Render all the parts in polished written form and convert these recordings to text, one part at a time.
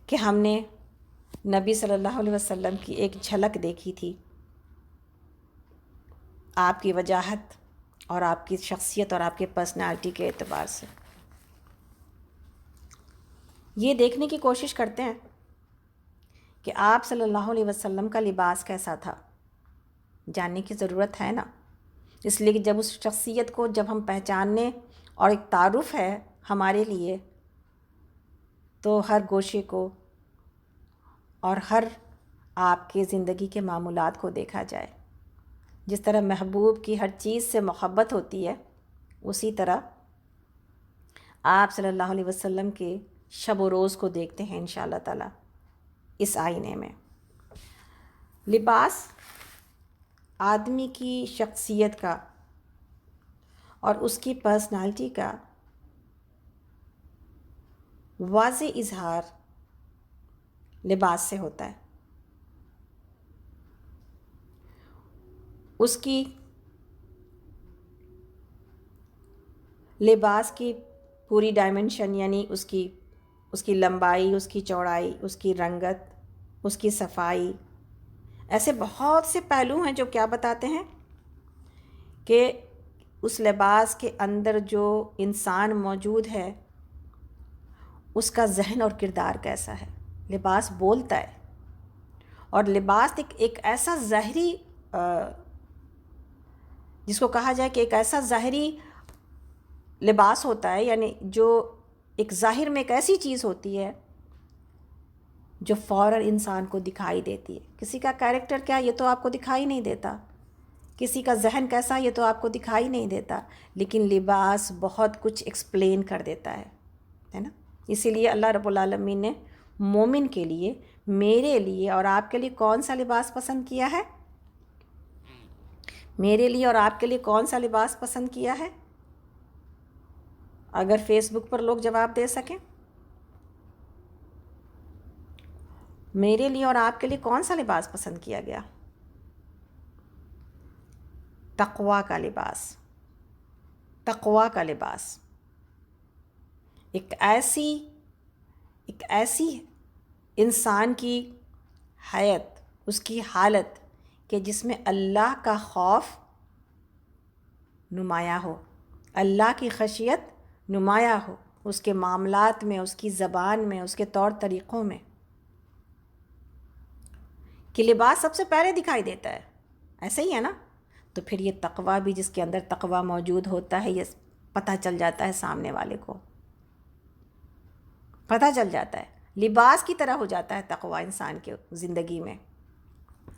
کہ ہم نے نبی صلی اللہ علیہ وسلم کی ایک جھلک دیکھی تھی، آپ کی وجاہت اور آپ کی شخصیت اور آپ کی پرسنالٹی کے اعتبار سے یہ دیکھنے کی کوشش کرتے ہیں کہ آپ صلی اللہ علیہ وسلم کا لباس کیسا تھا۔ جاننے کی ضرورت ہے نا، اس لیے کہ جب اس شخصیت کو جب ہم پہچاننے اور ایک تعارف ہے ہمارے لیے، تو ہر گوشے کو اور ہر آپ کے زندگی کے معمولات کو دیکھا جائے۔ جس طرح محبوب کی ہر چیز سے محبت ہوتی ہے، اسی طرح آپ صلی اللہ علیہ وسلم کے شب و روز کو دیکھتے ہیں انشاءاللہ تعالی اس آئینے میں۔ لباس آدمی کی شخصیت کا اور اس کی پرسنالٹی کا واضح اظہار لباس سے ہوتا ہے۔ اس کی لباس کی پوری ڈائمنشن، یعنی اس کی لمبائی، اس کی چوڑائی، اس کی رنگت، اس کی صفائی، ایسے بہت سے پہلو ہیں جو کیا بتاتے ہیں کہ اس لباس کے اندر جو انسان موجود ہے اس کا ذہن اور کردار کیسا ہے۔ لباس بولتا ہے، اور لباس ایک ایسا ظاہری جس کو کہا جائے کہ ایک ایسا ظاہری لباس ہوتا ہے، یعنی جو ایک ظاہر میں ایک ایسی چیز ہوتی ہے جو فوراً انسان کو دکھائی دیتی ہے۔ کسی کا کیریکٹر کیا یہ تو آپ کو دکھائی نہیں دیتا، کسی کا ذہن کیسا یہ تو آپ کو دکھائی نہیں دیتا، لیکن لباس بہت کچھ ایکسپلین کر دیتا ہے نا۔ اسی لیے اللہ رب العالمین نے مومن کے لیے، میرے لیے اور آپ کے لیے کون سا لباس پسند کیا ہے؟ میرے لیے اور آپ کے لیے کون سا لباس پسند کیا ہے؟ اگر فیس بک پر لوگ جواب دے سکیں، میرے لیے اور آپ کے لیے کون سا لباس پسند کیا گیا؟ تقویٰ کا لباس۔ تقویٰ کا لباس ایک ایسی انسان کی حیت، اس کی حالت کہ جس میں اللہ کا خوف نمایاں ہو، اللہ کی خشیت نمایاں ہو، اس کے معاملات میں، اس کی زبان میں، اس کے طور طریقوں میں، کہ لباس سب سے پہلے دکھائی دیتا ہے۔ ایسے ہی ہے نا؟ تو پھر یہ تقویٰ بھی، جس کے اندر تقویٰ موجود ہوتا ہے، یہ پتہ چل جاتا ہے سامنے والے کو، پتہ چل جاتا ہے، لباس کی طرح ہو جاتا ہے تقویٰ انسان کے زندگی میں۔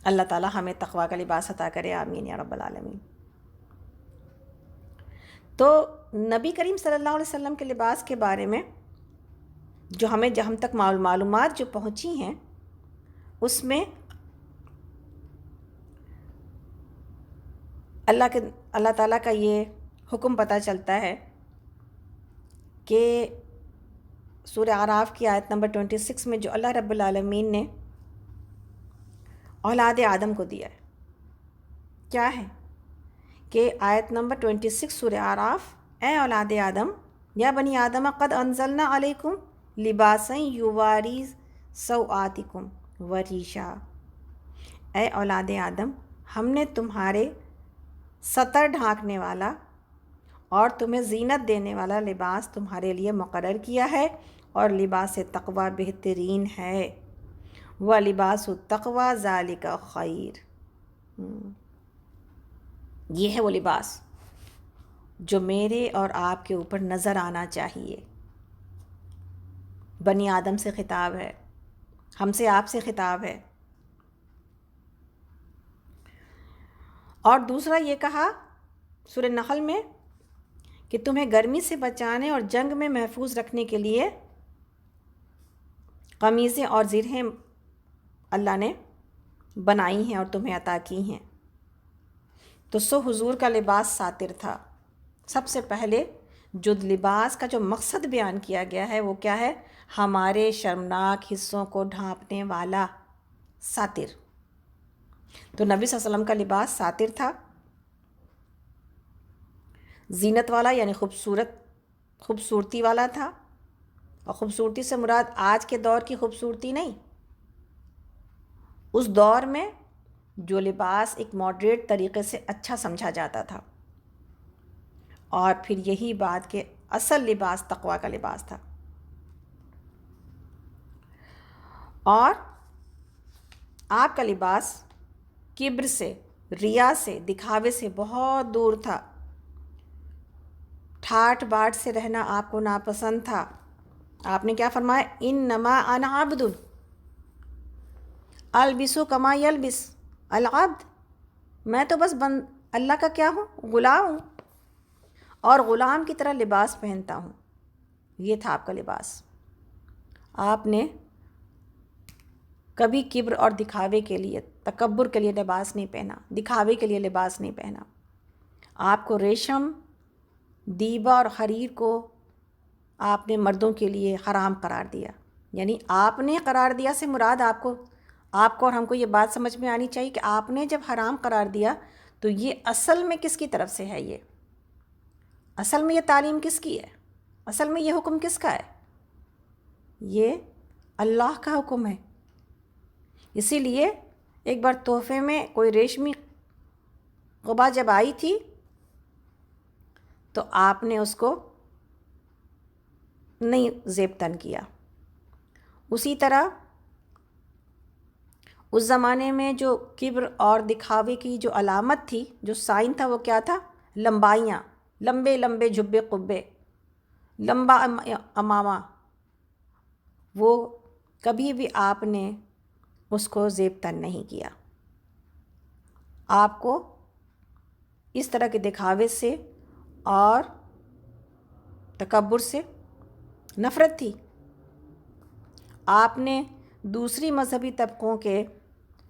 اللہ تعالی ہمیں تقویٰ کا لباس عطا کرے، آمین یا رب العالمین۔ تو نبی کریم صلی اللہ علیہ وسلم کے لباس کے بارے میں جو ہم تک معلومات جو پہنچی ہیں، اس میں اللہ تعالیٰ کا یہ حکم پتہ چلتا ہے کہ سورہ اعراف کی آیت نمبر 26 میں جو اللہ رب العالمین نے اولاد آدم کو دیا ہے، کیا ہے کہ آیت نمبر 26 سورہ اعراف، اے اولاد آدم، یا بنی آدم قد انزلنا علیکم لباسا یواری سوآتکم وریشا، اے اولاد آدم، ہم نے تمہارے ستر ڈھانکنے والا اور تمہیں زینت دینے والا لباس تمہارے لیے مقرر کیا ہے، اور لباس تقویٰ بہترین ہے، وَلِبَاسُ التَّقْوَىٰ ذَلِكَ خَيْرٌ۔ یہ ہے وہ لباس جو میرے اور آپ کے اوپر نظر آنا چاہیے۔ بنی آدم سے خطاب ہے، ہم سے آپ سے خطاب ہے۔ اور دوسرا یہ کہا سورہ نحل میں کہ تمہیں گرمی سے بچانے اور جنگ میں محفوظ رکھنے کے لیے قمیضیں اور زرہیں اللہ نے بنائی ہیں اور تمہیں عطا کی ہیں۔ تو حضور کا لباس ساتر تھا۔ سب سے پہلے جو لباس کا جو مقصد بیان کیا گیا ہے وہ کیا ہے؟ ہمارے شرمناک حصوں کو ڈھانپنے والا ساتر۔ تو نبی صلی اللہ علیہ وسلم کا لباس ساتر تھا، زینت والا، یعنی خوبصورتی والا تھا، اور خوبصورتی سے مراد آج کے دور کی خوبصورتی نہیں، اس دور میں جو لباس ایک ماڈریٹ طریقے سے اچھا سمجھا جاتا تھا، اور پھر یہی بات کہ اصل لباس تقویٰ کا لباس تھا. اور آپ کا لباس کبر سے، ریا سے، دکھاوے سے بہت دور تھا. ٹھاٹ باٹ سے رہنا آپ کو ناپسند تھا. آپ نے کیا فرمایا؟ انما انا عبد البس کما یلبس العبد، میں تو بس اللہ کا کیا ہوں؟ غلام ہوں، اور غلام کی طرح لباس پہنتا ہوں. یہ تھا آپ کا لباس. آپ نے کبھی کبر اور دکھاوے کے لیے، تکبر کے لیے لباس نہیں پہنا، دکھاوے کے لیے لباس نہیں پہنا. آپ کو ریشم، دیبا اور حریر کو آپ نے مردوں کے لیے حرام قرار دیا. یعنی آپ نے قرار دیا سے مراد آپ کو اور ہم کو یہ بات سمجھ میں آنی چاہیے کہ آپ نے جب حرام قرار دیا تو یہ اصل میں کس کی طرف سے ہے؟ یہ اصل میں یہ تعلیم کس کی ہے؟ اصل میں یہ حکم کس کا ہے؟ یہ اللہ کا حکم ہے. اسی لیے ایک بار تحفے میں کوئی ریشمی قبا جب آئی تھی تو آپ نے اس کو نہیں زیب تن کیا. اسی طرح اس زمانے میں جو کبر اور دکھاوے کی جو علامت تھی، جو سائن تھا، وہ کیا تھا؟ لمبائیاں، لمبے لمبے جبے قبے، لمبا امامہ. وہ کبھی بھی آپ نے اس کو زیب تن نہیں کیا. آپ کو اس طرح کے دکھاوے سے اور تکبر سے نفرت تھی. آپ نے دوسری مذہبی طبقوں کے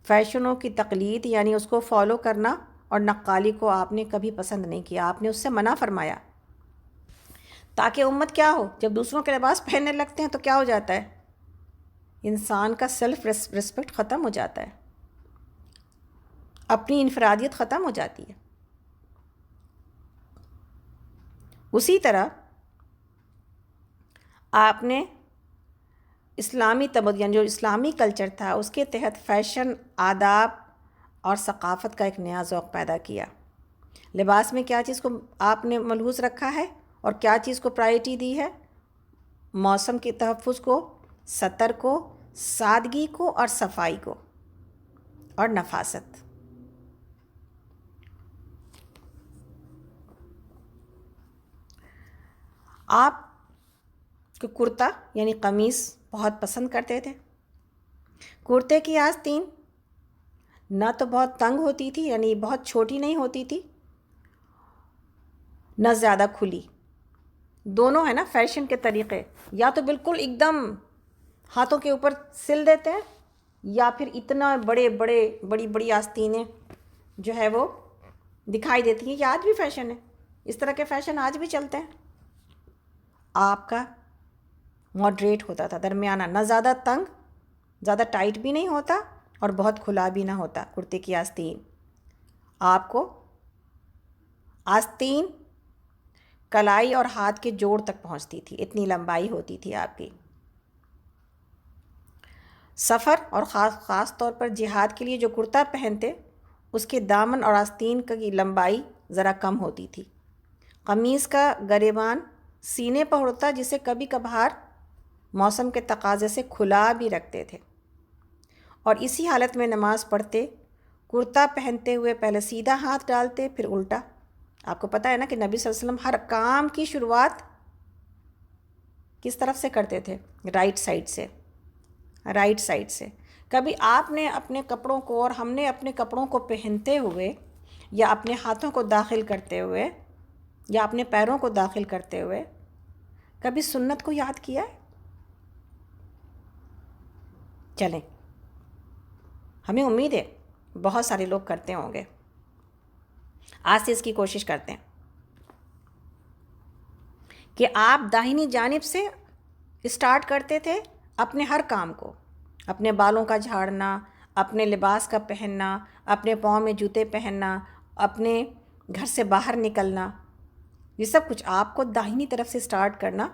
فیشنوں کی تقلید، یعنی اس کو فالو کرنا اور نقالی کو آپ نے کبھی پسند نہیں کیا. آپ نے اس سے منع فرمایا، تاکہ امت کیا ہو؟ جب دوسروں کے لباس پہننے لگتے ہیں تو کیا ہو جاتا ہے؟ انسان کا سیلف ریسپیکٹ ختم ہو جاتا ہے، اپنی انفرادیت ختم ہو جاتی ہے. اسی طرح آپ نے اسلامی تمدن، جو اسلامی کلچر تھا، اس کے تحت فیشن، آداب اور ثقافت کا ایک نیا ذوق پیدا کیا. لباس میں کیا چیز کو آپ نے ملحوظ رکھا ہے اور کیا چیز کو پرائرٹی دی ہے؟ موسم کے تحفظ کو، سطر کو، سادگی کو اور صفائی کو اور نفاست. آپ کو کرتا یعنی قمیص بہت پسند کرتے تھے. کرتے کی آستین نہ تو بہت تنگ ہوتی تھی، یعنی بہت چھوٹی نہیں ہوتی تھی، نہ زیادہ کھلی. دونوں ہے نا فیشن کے طریقے، یا تو بالکل ایک دم ہاتھوں کے اوپر سل دیتے ہیں، یا پھر اتنا بڑی بڑی آستینیں جو ہے وہ دکھائی دیتی ہیں. یہ آج بھی فیشن ہے، اس طرح کے فیشن آج بھی چلتے ہیں. آپ کا ماڈریٹ ہوتا تھا، درمیانہ، نہ زیادہ تنگ، زیادہ ٹائٹ بھی نہیں ہوتا اور بہت کھلا بھی نہ ہوتا. کرتے کی آستین، آپ کو آستین کلائی اور ہاتھ کے جوڑ تک پہنچتی تھی، اتنی لمبائی ہوتی تھی آپ کی. سفر اور خاص طور پر جہاد کے لیے جو کرتا پہنتے، اس کے دامن اور آستین کی لمبائی ذرا کم ہوتی تھی. قمیص کا گریبان سینے پر ہوتا، جسے کبھی کبھار موسم کے تقاضے سے کھلا بھی رکھتے تھے. اور اسی حالت میں نماز پڑھتے. کرتا پہنتے ہوئے پہلے سیدھا ہاتھ ڈالتے، پھر الٹا. آپ کو پتہ ہے نا کہ نبی صلی اللہ علیہ وسلم ہر کام کی شروعات کس طرف سے کرتے تھے؟ رائٹ سائڈ سے. کبھی آپ نے اپنے کپڑوں کو اور ہم نے اپنے کپڑوں کو پہنتے ہوئے، یا اپنے ہاتھوں کو داخل کرتے ہوئے، یا اپنے پیروں کو داخل کرتے ہوئے کبھی سنت کو یاد کیا ہے؟ چلیں، ہمیں امید ہے بہت سارے لوگ کرتے ہوں گے. آج سے اس کی کوشش کرتے ہیں کہ آپ داہنی جانب سے اسٹارٹ کرتے تھے اپنے ہر کام کو، اپنے بالوں کا جھاڑنا، اپنے لباس کا پہننا، اپنے پاؤں میں جوتے پہننا، اپنے گھر سے باہر نکلنا، یہ سب کچھ آپ کو داہنی طرف سے اسٹارٹ کرنا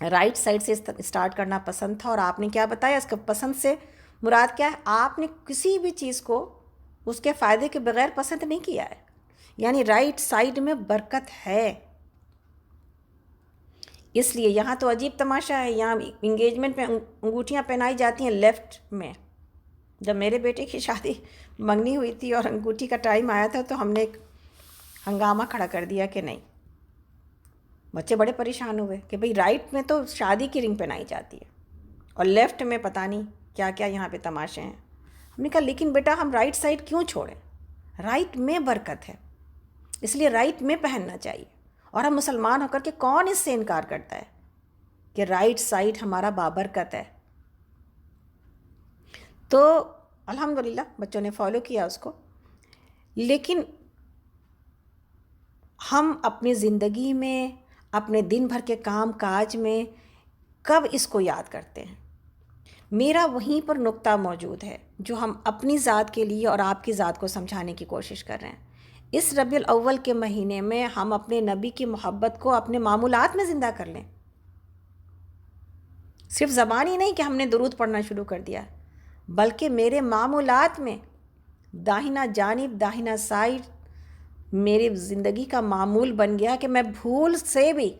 رائٹ سائڈ سے اسٹارٹ کرنا پسند تھا، اور آپ نے کیا بتایا، اس کا پسند سے مراد کیا ہے؟ آپ نے کسی بھی چیز کو اس کے فائدے کے بغیر پسند نہیں کیا ہے، یعنی رائٹ سائڈ میں برکت ہے۔ اس لیے یہاں تو عجیب تماشا ہے، یہاں انگیجمنٹ میں انگوٹھیاں پہنائی جاتی ہیں لیفٹ میں۔ جب میرے بیٹے کی شادی منگنی ہوئی تھی اور انگوٹھی کا ٹائم آیا تھا تو ہم نے ایک ہنگامہ کھڑا کر دیا کہ نہیں، بچے بڑے پریشان ہوئے کہ بھئی رائٹ میں تو شادی کی رنگ پہنائی جاتی ہے اور لیفٹ میں پتہ نہیں کیا کیا یہاں پہ تماشے ہیں۔ ہم نے کہا لیکن بیٹا ہم رائٹ سائڈ کیوں چھوڑیں، رائٹ میں برکت ہے، اس لیے رائٹ میں پہننا چاہیے۔ اور ہم مسلمان ہو کر کے کون اس سے انکار کرتا ہے کہ رائٹ سائڈ ہمارا بابرکت ہے؟ تو الحمدللہ بچوں نے فالو کیا اس کو۔ لیکن ہم اپنی زندگی میں، اپنے دن بھر کے کام کاج میں کب اس کو یاد کرتے ہیں؟ میرا وہیں پر نقطہ موجود ہے جو ہم اپنی ذات کے لیے اور آپ کی ذات کو سمجھانے کی کوشش کر رہے ہیں۔ اس ربیع الاول کے مہینے میں ہم اپنے نبی کی محبت کو اپنے معمولات میں زندہ کر لیں، صرف زبان ہی نہیں کہ ہم نے درود پڑھنا شروع کر دیا، بلکہ میرے معمولات میں داہنا جانب، داہنا سائڈ میری زندگی کا معمول بن گیا کہ میں بھول سے بھی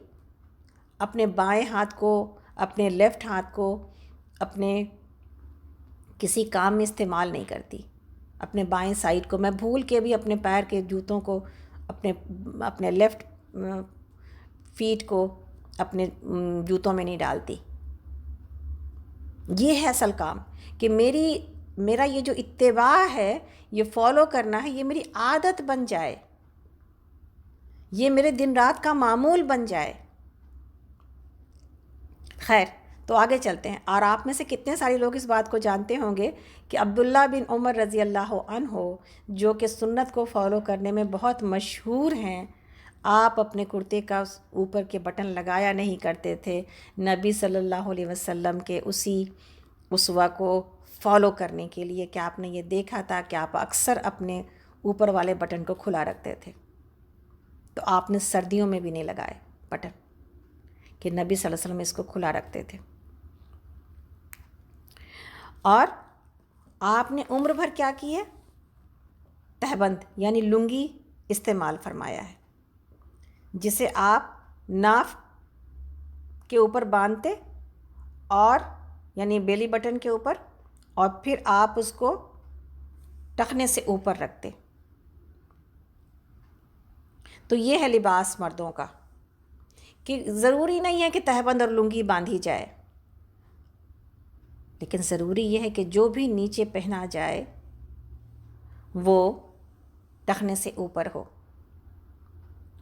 اپنے بائیں ہاتھ کو، اپنے لیفٹ ہاتھ کو اپنے کسی کام میں استعمال نہیں کرتی۔ اپنے بائیں سائڈ کو میں بھول کے بھی اپنے پیر کے جوتوں کو، اپنے لیفٹ فیٹ کو اپنے جوتوں میں نہیں ڈالتی۔ یہ ہے اصل کام کہ میرا یہ جو اتباع ہے، یہ فالو کرنا ہے، یہ میری عادت بن جائے، یہ میرے دن رات کا معمول بن جائے۔ خیر، تو آگے چلتے ہیں۔ اور آپ میں سے کتنے سارے لوگ اس بات کو جانتے ہوں گے کہ عبداللہ بن عمر رضی اللہ عنہ جو کہ سنت کو فالو کرنے میں بہت مشہور ہیں، آپ اپنے کرتے کا اوپر کے بٹن لگایا نہیں کرتے تھے، نبی صلی اللہ علیہ وسلم کے اسی اسوہ کو فالو کرنے کے لیے کہ آپ نے یہ دیکھا تھا کہ آپ اکثر اپنے اوپر والے بٹن کو کھلا رکھتے تھے، تو آپ نے سردیوں میں بھی نہیں لگائے بٹن کہ نبی صلی اللہ علیہ وسلم اس کو کھلا رکھتے تھے۔ اور آپ نے عمر بھر کیا کی ہے؟ تہبند یعنی لنگی استعمال فرمایا ہے، جسے آپ ناف کے اوپر باندھتے اور یعنی بیلی بٹن کے اوپر، اور پھر آپ اس کو ٹخنے سے اوپر رکھتے۔ تو یہ ہے لباس مردوں کا، کہ ضروری نہیں ہے کہ تہبند اور لنگی باندھی جائے، لیکن ضروری یہ ہے کہ جو بھی نیچے پہنا جائے وہ ٹخنے سے اوپر ہو،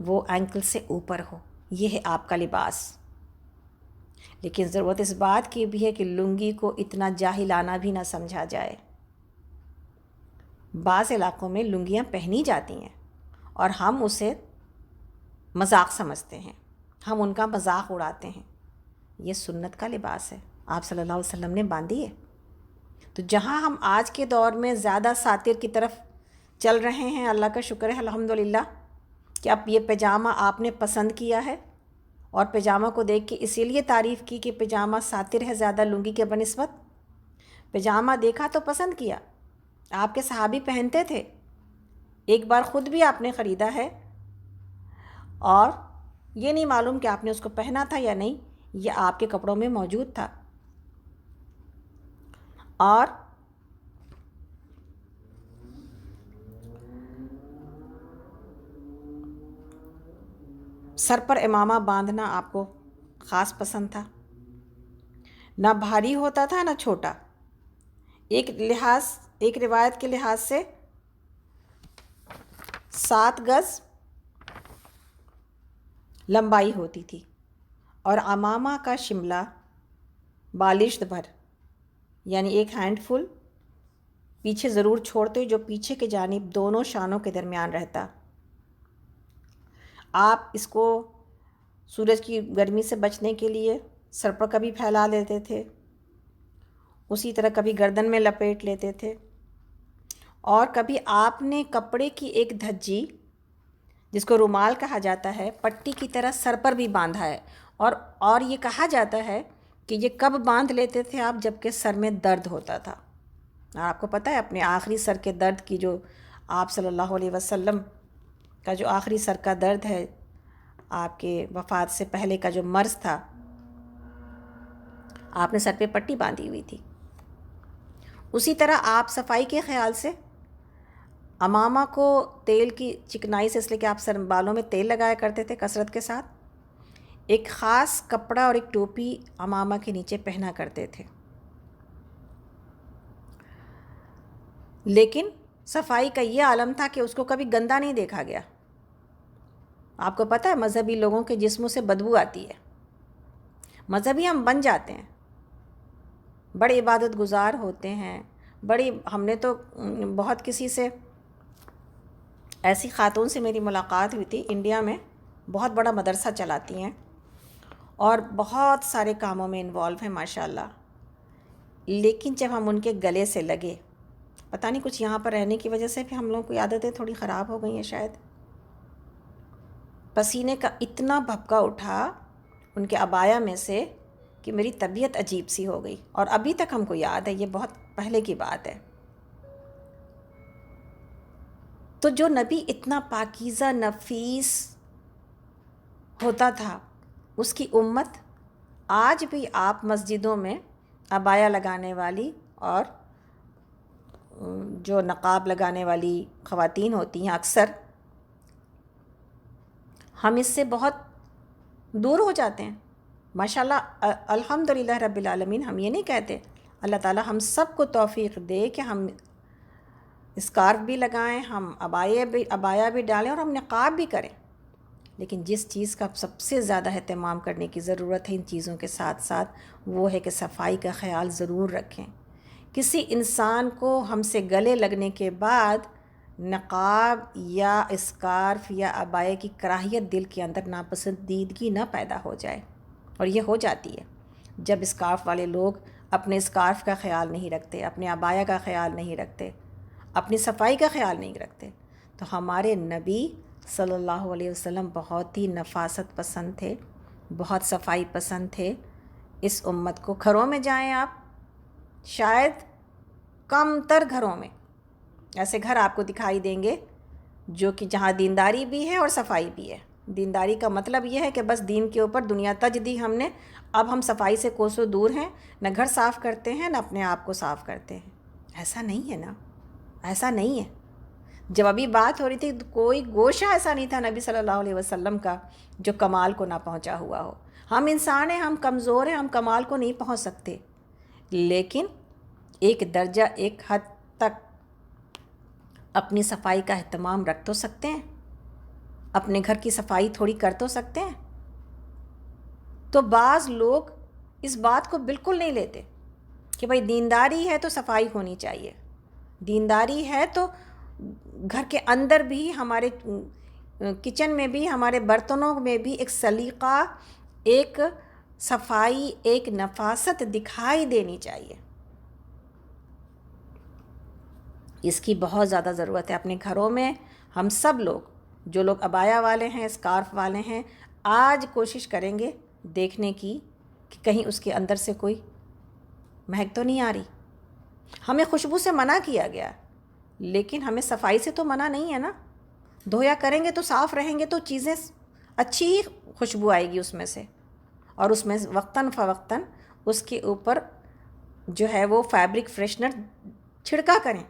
وہ اینکل سے اوپر ہو، یہ ہے آپ کا لباس۔ لیکن ضرورت اس بات کی بھی ہے کہ لنگی کو اتنا جاہلانہ بھی نہ سمجھا جائے۔ بعض علاقوں میں لنگیاں پہنی جاتی ہیں اور ہم اسے مذاق سمجھتے ہیں، ہم ان کا مذاق اڑاتے ہیں۔ یہ سنت کا لباس ہے، آپ صلی اللہ علیہ وسلم نے باندھی ہے۔ تو جہاں ہم آج کے دور میں زیادہ ساتر کی طرف چل رہے ہیں، اللہ کا شکر ہے الحمدللہ کہ اب یہ پجامہ آپ نے پسند کیا ہے، اور پجامہ کو دیکھ کے اسی لیے تعریف کی کہ پجامہ ساتر ہے زیادہ لنگی کے بنسبت۔ پجامہ دیکھا تو پسند کیا، آپ کے صحابی پہنتے تھے، ایک بار خود بھی آپ نے خریدا ہے، اور یہ نہیں معلوم کہ آپ نے اس کو پہنا تھا یا نہیں، یہ آپ کے کپڑوں میں موجود تھا۔ اور سر پر امامہ باندھنا آپ کو خاص پسند تھا، نہ بھاری ہوتا تھا نہ چھوٹا، ایک روایت کے لحاظ سے 7 گز لمبائی ہوتی تھی، اور امامہ کا شملہ بالشت بھر یعنی ایک ہینڈ فل پیچھے ضرور چھوڑتے، جو پیچھے کے جانب دونوں شانوں کے درمیان رہتا۔ آپ اس کو سورج کی گرمی سے بچنے کے لیے سر پر کبھی پھیلا لیتے تھے، اسی طرح کبھی گردن میں لپیٹ لیتے تھے، اور کبھی آپ نے کپڑے کی ایک دھجی جس کو رومال کہا جاتا ہے، پٹی کی طرح سر پر بھی باندھا ہے، اور یہ کہا جاتا ہے کہ یہ کب باندھ لیتے تھے آپ؟ جب کہ سر میں درد ہوتا تھا. اور آپ کو پتہ ہے اپنے آخری سر کے درد کی جو آپ صلی اللہ علیہ وسلم کا جو آخری سر کا درد ہے، آپ کے وفات سے پہلے کا جو مرض تھا، آپ نے سر پہ پٹی باندھی ہوئی تھی. اسی طرح آپ صفائی کے خیال سے امامہ کو تیل کی چکنائی سے، اس لیے کہ آپ سر بالوں میں تیل لگایا کرتے تھے کثرت کے ساتھ، ایک خاص کپڑا اور ایک ٹوپی امامہ کے نیچے پہنا کرتے تھے. لیکن صفائی کا یہ عالم تھا کہ اس کو کبھی گندا نہیں دیکھا گیا. آپ کو پتہ ہے مذہبی لوگوں کے جسموں سے بدبو آتی ہے. مذہبی ہم بن جاتے ہیں، بڑے عبادت گزار ہوتے ہیں، ہم نے تو بہت کسی سے، ایسی خاتون سے میری ملاقات ہوئی تھی انڈیا میں، بہت بڑا مدرسہ چلاتی ہیں اور بہت سارے کاموں میں انوالو ہیں ماشاءاللہ. لیکن جب ہم ان کے گلے سے لگے، پتہ نہیں کچھ یہاں پر رہنے کی وجہ سے بھی ہم لوگوں کی عادتیں تھوڑی خراب ہو گئی ہیں شاید، پسینے کا اتنا بھپکا اٹھا ان کے عبایا میں سے کہ میری طبیعت عجیب سی ہو گئی. اور ابھی تک ہم کو یاد ہے، یہ بہت پہلے کی بات ہے. تو جو نبی اتنا پاکیزہ نفیس ہوتا تھا، اس کی امت آج بھی آپ مسجدوں میں عبایا لگانے والی اور جو نقاب لگانے والی خواتین ہوتی ہیں، اکثر ہم اس سے بہت دور ہو جاتے ہیں. ماشاءاللہ الحمدللہ رب العالمین، ہم یہ نہیں کہتے، اللہ تعالی ہم سب کو توفیق دے کہ ہم اسکارف بھی لگائیں، ہم عبایا بھی ڈالیں اور ہم نقاب بھی کریں. لیکن جس چیز کا سب سے زیادہ اہتمام کرنے کی ضرورت ہے ان چیزوں کے ساتھ ساتھ، وہ ہے کہ صفائی کا خیال ضرور رکھیں. کسی انسان کو ہم سے گلے لگنے کے بعد نقاب یا اسکارف یا عبایا کی کراہیت دل کے اندر ناپسندیدگی نہ پیدا ہو جائے. اور یہ ہو جاتی ہے جب اسکارف والے لوگ اپنے اسکارف کا خیال نہیں رکھتے، اپنے عبایا کا خیال نہیں رکھتے، اپنی صفائی کا خیال نہیں رکھتے. تو ہمارے نبی صلی اللہ علیہ وسلم بہت ہی نفاست پسند تھے، بہت صفائی پسند تھے. اس امت کو، گھروں میں جائیں آپ، شاید کم تر گھروں میں ایسے گھر آپ کو دکھائی دیں گے جو کہ جہاں دینداری بھی ہے اور صفائی بھی ہے. دینداری کا مطلب یہ ہے کہ بس دین کے اوپر دنیا تج دی ہم نے، اب ہم صفائی سے کوسوں دور ہیں، نہ گھر صاف کرتے ہیں نہ اپنے آپ کو صاف کرتے ہیں. ایسا نہیں ہے نا، ایسا نہیں ہے. جب ابھی بات ہو رہی تھی کوئی گوشہ ایسا نہیں تھا نبی صلی اللہ علیہ وسلم کا جو کمال کو نہ پہنچا ہوا ہو. ہم انسان ہیں، ہم کمزور ہیں، ہم کمال کو نہیں پہنچ سکتے، لیکن ایک درجہ، ایک حد تک اپنی صفائی کا اہتمام رکھ تو سکتے ہیں، اپنے گھر کی صفائی تھوڑی کر تو سکتے ہیں. تو بعض لوگ اس بات کو بالکل نہیں لیتے کہ بھائی دینداری ہے تو صفائی ہونی چاہیے، دینداری ہے تو گھر کے اندر بھی، ہمارے کچن میں بھی، ہمارے برتنوں میں بھی ایک سلیقہ، ایک صفائی، ایک نفاست دکھائی دینی چاہیے. اس کی بہت زیادہ ضرورت ہے اپنے گھروں میں. ہم سب لوگ، جو لوگ عبایا والے ہیں، اسکارف والے ہیں، آج کوشش کریں گے دیکھنے کی کہ کہیں اس کے اندر سے کوئی مہک تو نہیں آ رہی. ہمیں خوشبو سے منع کیا گیا، لیکن ہمیں صفائی سے تو منع نہیں ہے نا. دھویا کریں گے تو صاف رہیں گے تو چیزیں اچھی ہی خوشبو آئے گی اس میں سے. اور اس میں وقتاً فوقتاً اس کے اوپر جو ہے وہ فیبرک فریشنر چھڑکا کریں،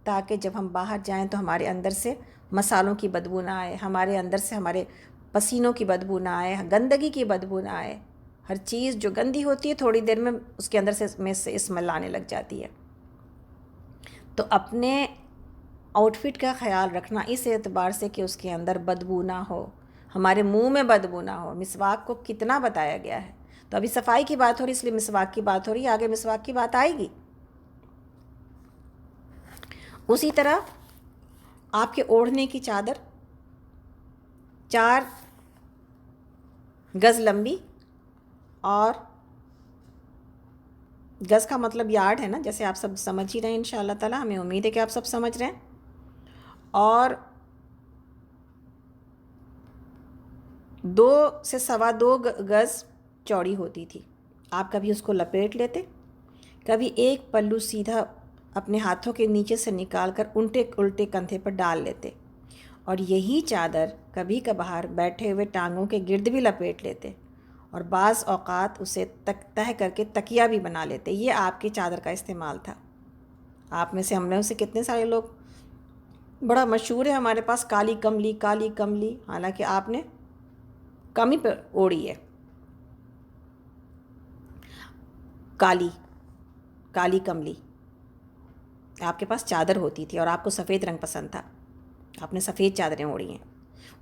تاکہ جب ہم باہر جائیں تو ہمارے اندر سے مسالوں کی بدبو نہ آئے، ہمارے اندر سے ہمارے پسینوں کی بدبو نہ آئے، گندگی کی بدبو نہ آئے. ہر چیز جو گندی ہوتی ہے تھوڑی دیر میں اس کے اندر سے اسمیل آنے لگ جاتی ہے. تو اپنے آؤٹ فٹ کا خیال رکھنا اس اعتبار سے کہ اس کے اندر بدبو نہ ہو، ہمارے منہ میں بدبو نہ ہو. مسواک کو کتنا بتایا گیا ہے. تو ابھی صفائی کی بات ہو رہی، اس لیے مسواک کی بات ہو رہی ہے، آگے مسواک کی بات آئے گی. اسی طرح آپ کے اوڑھنے کی چادر 4 گز لمبی، اور گز کا مطلب یارڈ ہے نا، جیسے آپ سب سمجھ ہی رہے ہیں انشاءاللہ تعالی، ہمیں امید ہے کہ آپ سب سمجھ رہے ہیں. اور 2 سے سوا 2 گز چوڑی ہوتی تھی۔ آپ کبھی اس کو لپیٹ لیتے، کبھی ایک پلو سیدھا اپنے ہاتھوں کے نیچے سے نکال کر الٹے کندھے پر ڈال لیتے، اور یہی چادر کبھی کبھار بیٹھے ہوئے ٹانگوں کے گرد بھی لپیٹ لیتے، اور بعض اوقات اسے تہ کر کے تکیہ بھی بنا لیتے۔ یہ آپ کی چادر کا استعمال تھا۔ آپ میں سے ہم میں سے کتنے سارے لوگ، بڑا مشہور ہے ہمارے پاس کالی کملی، کالی کملی، حالانکہ آپ نے کم ہی پہ اوڑھی ہے۔ کالی کملی آپ کے پاس چادر ہوتی تھی، اور آپ کو سفید رنگ پسند تھا، آپ نے سفید چادریں اوڑھی ہیں۔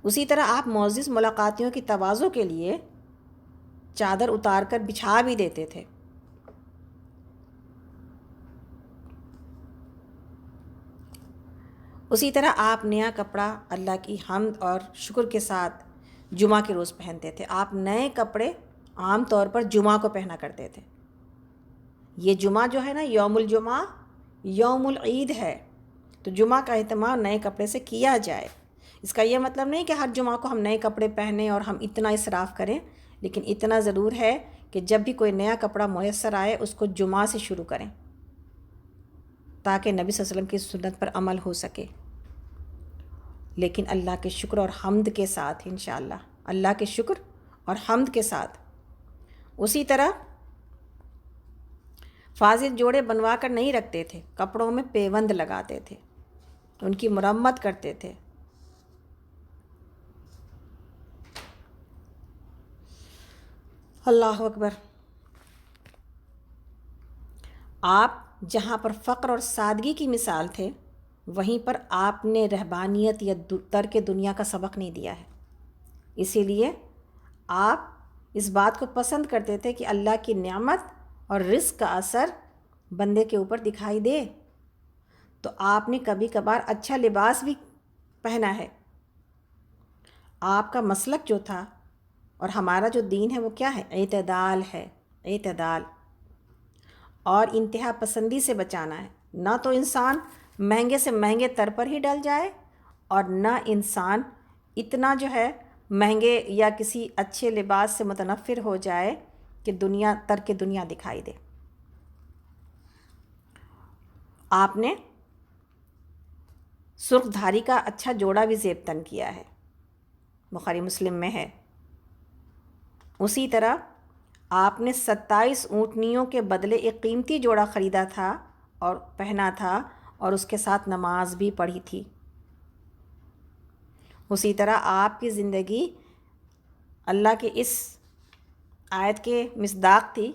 اسی طرح آپ معزز ملاقاتیوں کی تواضع کے لیے چادر اتار کر بچھا بھی دیتے تھے۔ اسی طرح آپ نیا کپڑا اللہ کی حمد اور شکر کے ساتھ جمعہ کے روز پہنتے تھے۔ آپ نئے کپڑے عام طور پر جمعہ کو پہنا کرتے تھے۔ یہ جمعہ جو ہے نا، یوم الجمعہ یوم العید ہے، تو جمعہ کا اہتمام نئے کپڑے سے کیا جائے۔ اس کا یہ مطلب نہیں کہ ہر جمعہ کو ہم نئے کپڑے پہنیں اور ہم اتنا اسراف کریں، لیکن اتنا ضرور ہے کہ جب بھی کوئی نیا کپڑا میسر آئے اس کو جمعہ سے شروع کریں، تاکہ نبی صلی اللہ علیہ وسلم کی سنت پر عمل ہو سکے، لیکن اللہ کے شکر اور حمد کے ساتھ، انشاءاللہ اللہ کے شکر اور حمد کے ساتھ۔ اسی طرح فاضل جوڑے بنوا کر نہیں رکھتے تھے، کپڑوں میں پیوند لگاتے تھے، ان کی مرمت کرتے تھے۔ اللہ اکبر۔ آپ جہاں پر فقر اور سادگی کی مثال تھے، وہیں پر آپ نے رہبانیت یا ترک دنیا کا سبق نہیں دیا ہے۔ اسی لیے آپ اس بات کو پسند کرتے تھے کہ اللہ کی نعمت اور رزق کا اثر بندے کے اوپر دکھائی دے، تو آپ نے کبھی کبھار اچھا لباس بھی پہنا ہے۔ آپ کا مسلک جو تھا اور ہمارا جو دین ہے وہ کیا ہے؟ اعتدال ہے، اعتدال اور انتہا پسندی سے بچانا ہے۔ نہ تو انسان مہنگے سے مہنگے تر پر ہی ڈل جائے، اور نہ انسان اتنا جو ہے مہنگے یا کسی اچھے لباس سے متنفر ہو جائے کہ دنیا ترک دنیا دکھائی دے۔ آپ نے سرخ دھاری کا اچھا جوڑا بھی زیب تن کیا ہے، بخاری مسلم میں ہے۔ اسی طرح آپ نے 27 اونٹنیوں کے بدلے ایک قیمتی جوڑا خریدا تھا اور پہنا تھا، اور اس کے ساتھ نماز بھی پڑھی تھی۔ اسی طرح آپ کی زندگی اللہ کے اس آیت کے مصداق تھی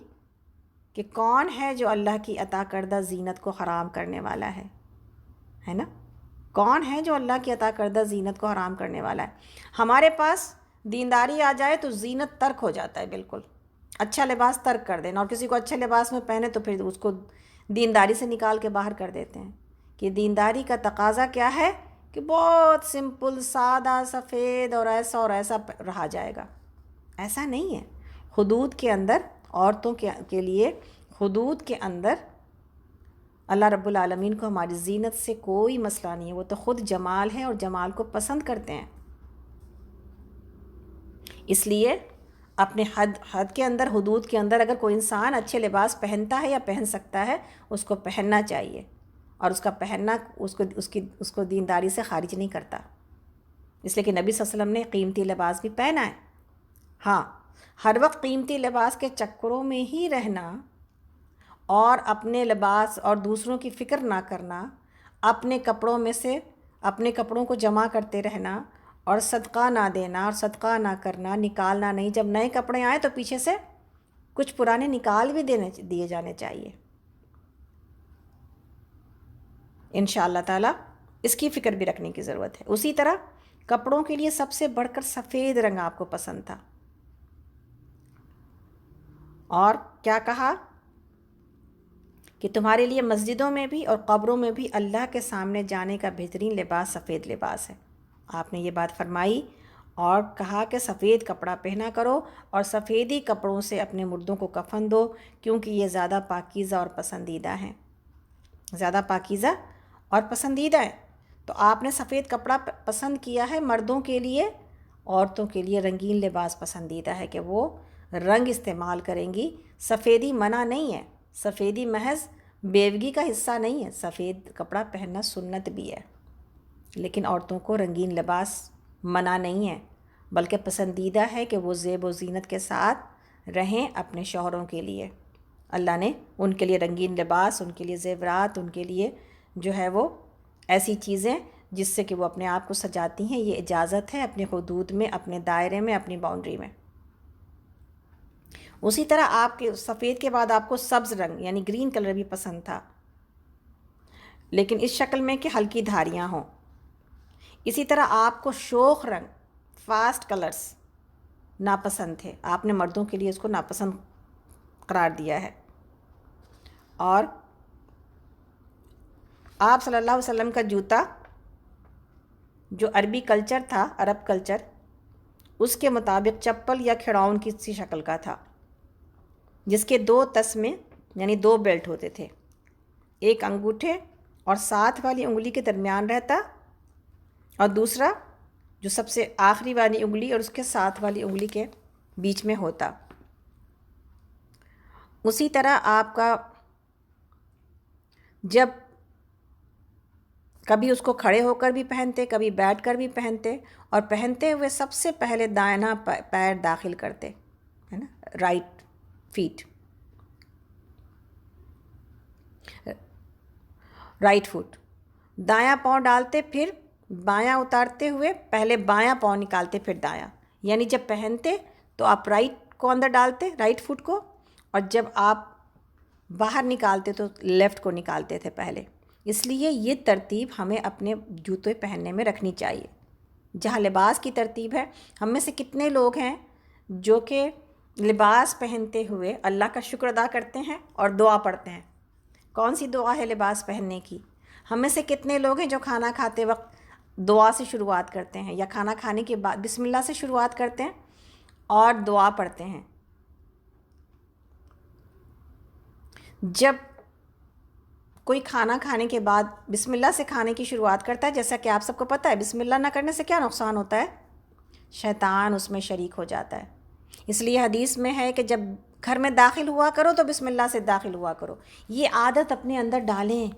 کہ کون ہے جو اللہ کی عطا کردہ زینت کو حرام کرنے والا ہے نا؟ کون ہے جو اللہ کی عطا کردہ زینت کو حرام کرنے والا ہے؟ ہمارے پاس دینداری آ جائے تو زینت ترک ہو جاتا ہے، بالکل اچھا لباس ترک کر دینا، اور کسی کو اچھے لباس میں پہنے تو پھر اس کو دینداری سے نکال کے باہر کر دیتے ہیں۔ کہ دینداری کا تقاضا کیا ہے کہ بہت سمپل، سادہ، سفید اور ایسا رہا جائے گا۔ ایسا نہیں ہے، حدود کے اندر، عورتوں کے لیے حدود کے اندر اللہ رب العالمین کو ہماری زینت سے کوئی مسئلہ نہیں ہے، وہ تو خود جمال ہے اور جمال کو پسند کرتے ہیں۔ اس لیے اپنے حد کے اندر، حدود کے اندر، اگر کوئی انسان اچھے لباس پہنتا ہے یا پہن سکتا ہے، اس کو پہننا چاہیے، اور اس کا پہننا اس کو دینداری سے خارج نہیں کرتا، اس لیے کہ نبی صلی اللہ علیہ وسلم نے قیمتی لباس بھی پہنا ہے۔ ہاں، ہر وقت قیمتی لباس کے چکروں میں ہی رہنا اور اپنے لباس اور دوسروں کی فکر نہ کرنا، اپنے کپڑوں میں سے اپنے کپڑوں کو جمع کرتے رہنا اور صدقہ نہ دینا اور صدقہ نہ کرنا، نکالنا نہیں، جب نئے کپڑے آئیں تو پیچھے سے کچھ پرانے نکال بھی دیے جانے چاہیے۔ انشاءاللہ تعالیٰ اس کی فکر بھی رکھنے کی ضرورت ہے۔ اسی طرح کپڑوں کے لیے سب سے بڑھ کر سفید رنگ آپ کو پسند تھا، اور کیا کہا کہ تمہارے لیے مسجدوں میں بھی اور قبروں میں بھی اللہ کے سامنے جانے کا بہترین لباس سفید لباس ہے۔ آپ نے یہ بات فرمائی اور کہا کہ سفید کپڑا پہنا کرو اور سفیدی کپڑوں سے اپنے مردوں کو کفن دو، کیونکہ یہ زیادہ پاکیزہ اور پسندیدہ ہیں، زیادہ پاکیزہ اور پسندیدہ ہے۔ تو آپ نے سفید کپڑا پسند کیا ہے مردوں کے لیے، عورتوں کے لیے رنگین لباس پسندیدہ ہے کہ وہ رنگ استعمال کریں گی. سفیدی منع نہیں ہے، سفیدی محض بیوگی کا حصہ نہیں ہے، سفید کپڑا پہننا سنت بھی ہے، لیکن عورتوں کو رنگین لباس منع نہیں ہے، بلکہ پسندیدہ ہے کہ وہ زیب و زینت کے ساتھ رہیں اپنے شوہروں کے لیے. اللہ نے ان کے لیے رنگین لباس، ان کے لیے زیورات، ان کے لیے جو ہے وہ ایسی چیزیں جس سے کہ وہ اپنے آپ کو سجاتی ہیں. یہ اجازت ہے اپنے حدود میں، اپنے دائرے میں، اپنی باؤنڈری میں. اسی طرح آپ کے سفید کے بعد آپ کو سبز رنگ یعنی گرین کلر بھی پسند تھا، لیکن اس شکل میں کہ ہلکی دھاریاں ہوں. اسی طرح آپ کو شوخ رنگ، فاسٹ کلرز ناپسند تھے، آپ نے مردوں کے لیے اس کو ناپسند قرار دیا ہے. اور آپ صلی اللہ علیہ وسلم کا جوتا جو عربی کلچر تھا، عرب کلچر، اس کے مطابق چپل یا کھڑاؤن کی سی شکل کا تھا، جس کے 2 تسمے یعنی 2 بیلٹ ہوتے تھے، ایک انگوٹھے اور ساتھ والی انگلی کے درمیان رہتا، اور دوسرا جو سب سے آخری والی انگلی اور اس کے ساتھ والی انگلی کے بیچ میں ہوتا. اسی طرح آپ کا جب کبھی اس کو کھڑے ہو کر بھی پہنتے، کبھی بیٹھ کر بھی پہنتے، اور پہنتے ہوئے سب سے پہلے دائیں پیر داخل کرتے، ہے نا، رائٹ فٹ، دایاں پاؤں ڈالتے، پھر بایاں اتارتے ہوئے پہلے بایاں پاؤں نکالتے پھر دایاں. یعنی جب پہنتے تو آپ رائٹ کو اندر ڈالتے، رائٹ فٹ کو، اور جب آپ باہر نکالتے تو لیفٹ کو نکالتے تھے پہلے. اس لیے یہ ترتیب ہمیں اپنے جوتے پہننے میں رکھنی چاہیے. جہاں لباس کی ترتیب ہے، ہم میں سے کتنے لوگ ہیں جو کہ لباس پہنتے ہوئے اللہ کا شکر ادا کرتے ہیں اور دعا پڑھتے ہیں؟ کون سی دعا ہے لباس پہننے کی؟ ہم میں سے کتنے لوگ ہیں جو کھانا کھاتے وقت دعا سے شروعات کرتے ہیں، یا کھانا کھانے کے بعد بسم اللہ سے شروعات کرتے ہیں اور دعا پڑھتے ہیں؟ جب کوئی کھانا کھانے کے بعد بسم اللہ سے کھانے کی شروعات کرتا ہے، جیسا کہ آپ سب کو پتہ ہے بسم اللہ نہ کرنے سے کیا نقصان ہوتا ہے؟ شیطان اس میں شریک ہو جاتا ہے. اس لیے حدیث میں ہے کہ جب گھر میں داخل ہوا کرو تو بسم اللہ سے داخل ہوا کرو. یہ عادت اپنے اندر ڈالیں.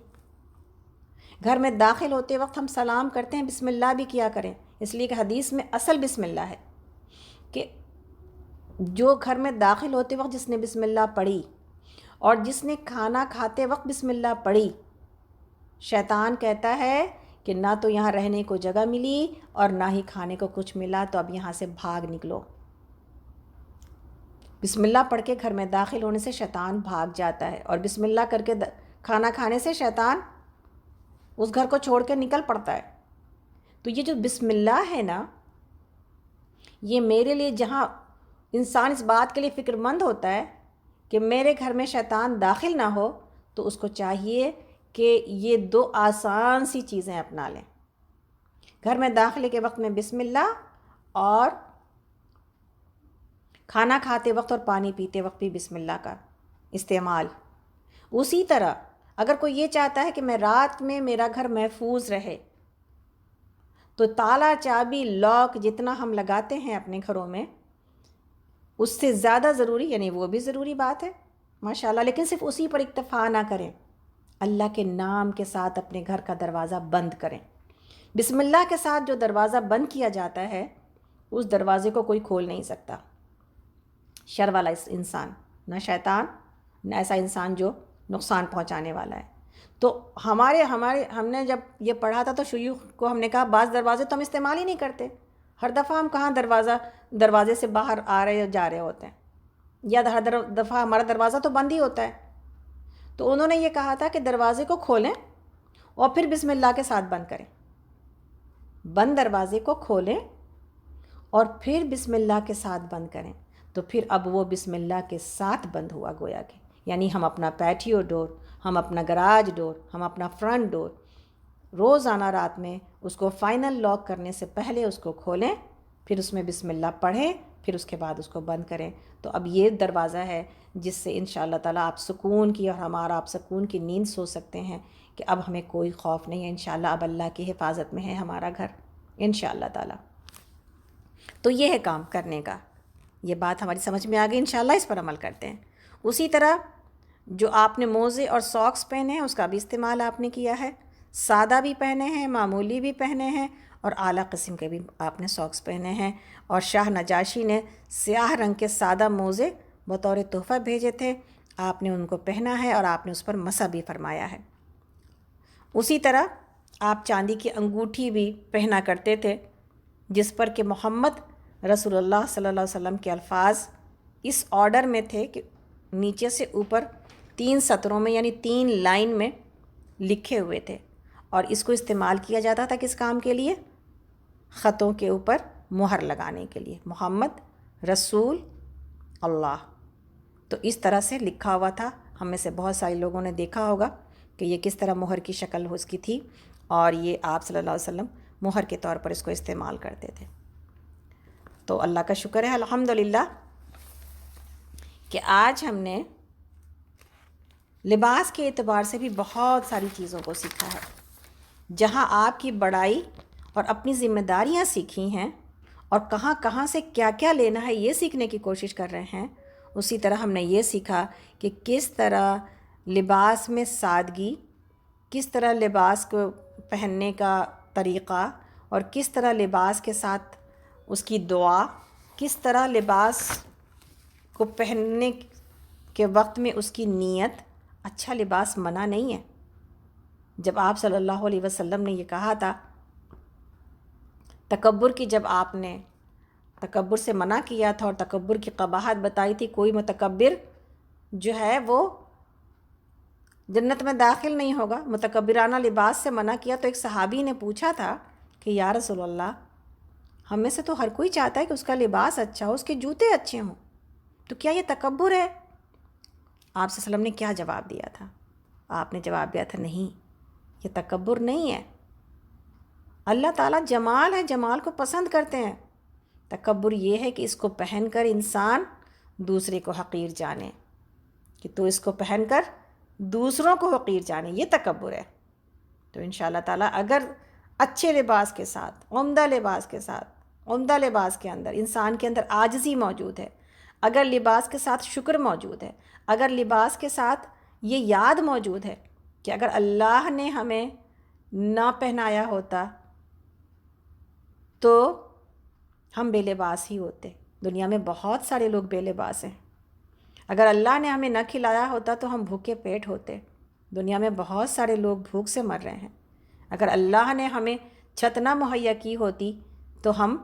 گھر میں داخل ہوتے وقت ہم سلام کرتے ہیں، بسم اللہ بھی کیا کریں، اس لیے کہ حدیث میں اصل بسم اللہ ہے کہ جو گھر میں داخل ہوتے وقت جس نے بسم اللہ پڑھی اور جس نے کھانا کھاتے وقت بسم اللہ پڑھی، شیطان کہتا ہے کہ نہ تو یہاں رہنے کو جگہ ملی اور نہ ہی کھانے کو کچھ ملا، تو اب یہاں سے بھاگ نکلو. بسم اللہ پڑھ کے گھر میں داخل ہونے سے شیطان بھاگ جاتا ہے، اور بسم اللہ کر کے کھانا کھانے سے شیطان اس گھر کو چھوڑ کے نکل پڑتا ہے. تو یہ جو بسم اللہ ہے نا، یہ میرے لیے، جہاں انسان اس بات کے لیے فکر مند ہوتا ہے کہ میرے گھر میں شیطان داخل نہ ہو، تو اس کو چاہیے کہ یہ 2 آسان سی چیزیں اپنا لیں. گھر میں داخلے کے وقت میں بسم اللہ، اور کھانا کھاتے وقت اور پانی پیتے وقت بھی بسم اللہ کا استعمال. اسی طرح اگر کوئی یہ چاہتا ہے کہ میں رات میں میرا گھر محفوظ رہے، تو تالا، چابی، لاک جتنا ہم لگاتے ہیں اپنے گھروں میں، اس سے زیادہ ضروری، یعنی وہ بھی ضروری بات ہے ماشاءاللہ، لیکن صرف اسی پر اکتفا نہ کریں. اللہ کے نام کے ساتھ اپنے گھر کا دروازہ بند کریں. بسم اللہ کے ساتھ جو دروازہ بند کیا جاتا ہے، اس دروازے کو کوئی کھول نہیں سکتا. شر والا انسان، نہ شیطان، نہ ایسا انسان جو نقصان پہنچانے والا ہے. تو ہم نے جب یہ پڑھا تھا تو شیوخ کو ہم نے کہا بعض دروازے تو ہم استعمال ہی نہیں کرتے. ہر دفعہ ہم کہاں دروازے سے باہر آ رہے جا رہے ہوتے ہیں، یا ہر دفعہ ہمارا دروازہ تو بند ہی ہوتا ہے. تو انہوں نے یہ کہا تھا کہ دروازے کو کھولیں اور پھر بسم اللہ کے ساتھ بند کریں. بند دروازے کو کھولیں اور پھر بسم اللہ کے ساتھ بند کریں، تو پھر اب وہ بسم اللہ کے ساتھ بند ہوا گویا کہ، یعنی ہم اپنا پیٹیو ڈور، ہم اپنا گراج ڈور، ہم اپنا فرنٹ ڈور روزانہ رات میں اس کو فائنل لاک کرنے سے پہلے اس کو کھولیں، پھر اس میں بسم اللہ پڑھیں، پھر اس کے بعد اس کو بند کریں. تو اب یہ دروازہ ہے جس سے انشاءاللہ تعالیٰ آپ سکون کی اور ہمارا آپ سکون کی نیند سو سکتے ہیں کہ اب ہمیں کوئی خوف نہیں ہے انشاءاللہ. اب اللہ کی حفاظت میں ہے ہمارا گھر انشاءاللہ تعالیٰ. تو یہ ہے کام کرنے کا. یہ بات ہماری سمجھ میں آ گئی، انشاءاللہ اس پر عمل کرتے ہیں. اسی طرح جو آپ نے موزے اور ساکس پہنے ہیں اس کا بھی استعمال آپ نے کیا ہے. سادہ بھی پہنے ہیں، معمولی بھی پہنے ہیں، اور اعلیٰ قسم کے بھی آپ نے ساکس پہنے ہیں. اور شاہ نجاشی نے سیاہ رنگ کے سادہ موزے بطور تحفہ بھیجے تھے، آپ نے ان کو پہنا ہے اور آپ نے اس پر مسح بھی فرمایا ہے. اسی طرح آپ چاندی کی انگوٹھی بھی پہنا کرتے تھے جس پر کہ محمد رسول اللہ صلی اللہ علیہ وسلم کے الفاظ اس آرڈر میں تھے کہ نیچے سے اوپر 3 سطروں میں یعنی 3 لائن میں لکھے ہوئے تھے. اور اس کو استعمال کیا جاتا تھا کس کام کے لیے؟ خطوں کے اوپر مہر لگانے کے لیے، محمد رسول اللہ. تو اس طرح سے لکھا ہوا تھا. ہم میں سے بہت سارے لوگوں نے دیکھا ہوگا کہ یہ کس طرح مہر کی شکل اس کی تھی، اور یہ آپ صلی اللہ علیہ وسلم مہر کے طور پر اس کو استعمال کرتے تھے. تو اللہ کا شکر ہے الحمدللہ کہ آج ہم نے لباس کے اعتبار سے بھی بہت ساری چیزوں کو سیکھا ہے. جہاں آپ کی بڑائی اور اپنی ذمہ داریاں سیکھی ہیں اور کہاں کہاں سے کیا کیا لینا ہے یہ سیکھنے کی کوشش کر رہے ہیں، اسی طرح ہم نے یہ سیکھا کہ کس طرح لباس میں سادگی، کس طرح لباس کو پہننے کا طریقہ، اور کس طرح لباس کے ساتھ اس کی دعا، کس طرح لباس کو پہننے کے وقت میں اس کی نیت. اچھا لباس منع نہیں ہے. جب آپ صلی اللہ علیہ وسلم نے یہ کہا تھا تکبر کی، جب آپ نے تکبر سے منع کیا تھا اور تکبر کی قباحت بتائی تھی، کوئی متکبر جو ہے وہ جنت میں داخل نہیں ہوگا، متکبرانہ لباس سے منع کیا. تو ایک صحابی نے پوچھا تھا کہ یا رسول اللہ، ہم میں سے تو ہر کوئی چاہتا ہے کہ اس کا لباس اچھا ہو، اس کے جوتے اچھے ہوں، تو کیا یہ تکبر ہے؟ آپ صلی اللہ علیہ وسلم نے کیا جواب دیا تھا؟ آپ نے جواب دیا تھا نہیں، یہ تکبر نہیں ہے. اللہ تعالیٰ جمال ہے، جمال کو پسند کرتے ہیں. تکبر یہ ہے کہ اس کو پہن کر انسان دوسرے کو حقیر جانے، کہ تو اس کو پہن کر دوسروں کو حقیر جانے، یہ تکبر ہے. تو انشاءاللہ تعالیٰ اگر اچھے لباس کے ساتھ، عمدہ لباس کے ساتھ، عمدہ لباس کے اندر انسان کے اندر عاجزی موجود ہے، اگر لباس کے ساتھ شکر موجود ہے، اگر لباس کے ساتھ یہ یاد موجود ہے کہ اگر اللہ نے ہمیں نہ پہنایا ہوتا تو ہم بے لباس ہی ہوتے. دنیا میں بہت سارے لوگ بے لباس ہیں. اگر اللہ نے ہمیں نہ کھلایا ہوتا تو ہم بھوکے پیٹ ہوتے. دنیا میں بہت سارے لوگ بھوک سے مر رہے ہیں. اگر اللہ نے ہمیں چھت نہ مہیا کی ہوتی تو ہم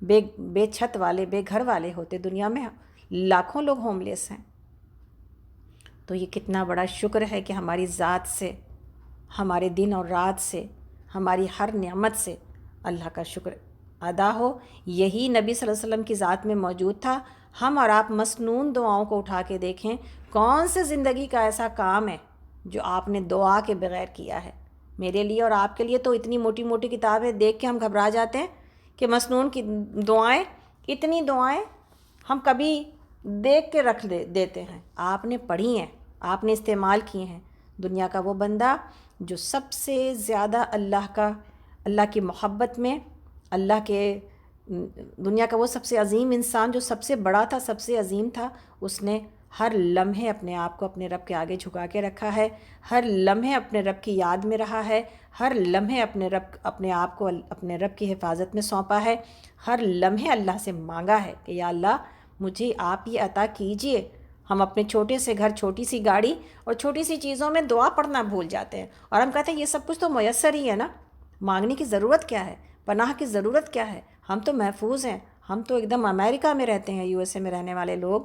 بے چھت والے، بے گھر والے ہوتے. دنیا میں لاکھوں لوگ ہوم لیس ہیں. تو یہ کتنا بڑا شکر ہے کہ ہماری ذات سے، ہمارے دن اور رات سے، ہماری ہر نعمت سے اللہ کا شکر ادا ہو. یہی نبی صلی اللہ علیہ وسلم کی ذات میں موجود تھا. ہم اور آپ مسنون دعاؤں کو اٹھا کے دیکھیں، کون سے زندگی کا ایسا کام ہے جو آپ نے دعا کے بغیر کیا ہے؟ میرے لیے اور آپ کے لیے تو اتنی موٹی موٹی کتابیں دیکھ کے ہم گھبرا جاتے ہیں کہ مسنون کی دعائیں، اتنی دعائیں ہم کبھی دیکھ کے رکھ دیتے ہیں. آپ نے پڑھی ہیں، آپ نے استعمال کی ہیں. دنیا کا وہ بندہ جو سب سے زیادہ اللہ کی محبت میں، اللہ کے دنیا کا وہ سب سے عظیم انسان جو سب سے بڑا تھا، سب سے عظیم تھا، اس نے ہر لمحے اپنے آپ کو اپنے رب کے آگے جھکا کے رکھا ہے، ہر لمحے اپنے رب کی یاد میں رہا ہے، ہر لمحے اپنے آپ کو اپنے رب کی حفاظت میں سونپا ہے، ہر لمحے اللہ سے مانگا ہے کہ یا اللہ مجھے آپ یہ عطا کیجئے. ہم اپنے چھوٹے سے گھر، چھوٹی سی گاڑی اور چھوٹی سی چیزوں میں دعا پڑھنا بھول جاتے ہیں، اور ہم کہتے ہیں یہ سب کچھ تو میسر ہی ہے نا، مانگنے کی ضرورت کیا ہے، پناہ کی ضرورت کیا ہے، ہم تو محفوظ ہیں. ہم تو ایک دم امریکہ میں رہتے ہیں، USA میں رہنے والے لوگ.